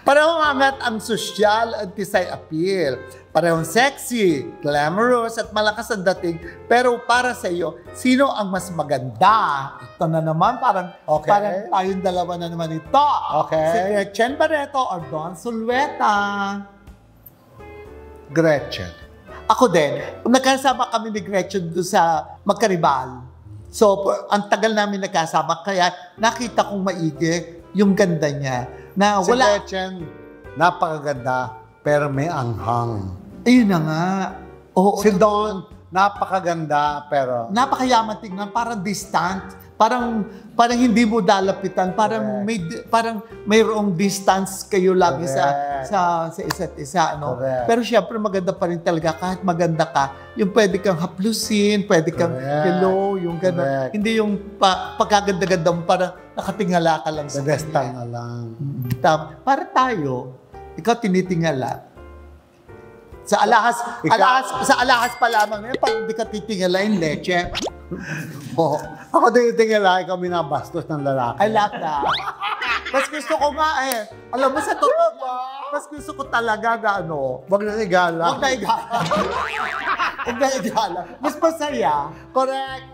Parehong angat ang sosyal at tisay appeal. Parehong sexy, glamorous at malakas ang dating. Pero para sa iyo, sino ang mas maganda? Ito na naman, parang tayong dalawa na naman ito. Si Gretchen Barreto or Dawn Zulueta? Gretchen. Ako din. Nagkasama kami ni Gretchen doon sa Magkaribal. So, ang tagal namin nagkasama, kaya nakita kong maigi yung ganda niya. Na Si wala. Gretchen, napakaganda, pero may anghang. Ayun na nga. Oo, Si Dawn, napakaganda, pero napakayaman tingnan, parang distant, parang hindi mo dalapitan, parang mayroong distance kayo lagi sa isa't isa, no? Pero syempre maganda pa rin talaga kahit maganda ka, yung pwede kang haplusin, pwede kang hello, yung gano'n. Hindi yung pagkaganda-ganda mo, parang nakatingala ka lang sa pedestal kanya. na lang. Para tayo, ikaw tinitingala. Sa alahas pa lamang ngayon, pag hindi ka titingalain, leche. Ako tinitingala, ikaw binabastos ng lalaki. I like that. Mas gusto ko nga alam mo sa totoo, mas gusto ko talaga na Wag na igala. Huwag na igala. Huwag na igala. Mas masaya. Correct.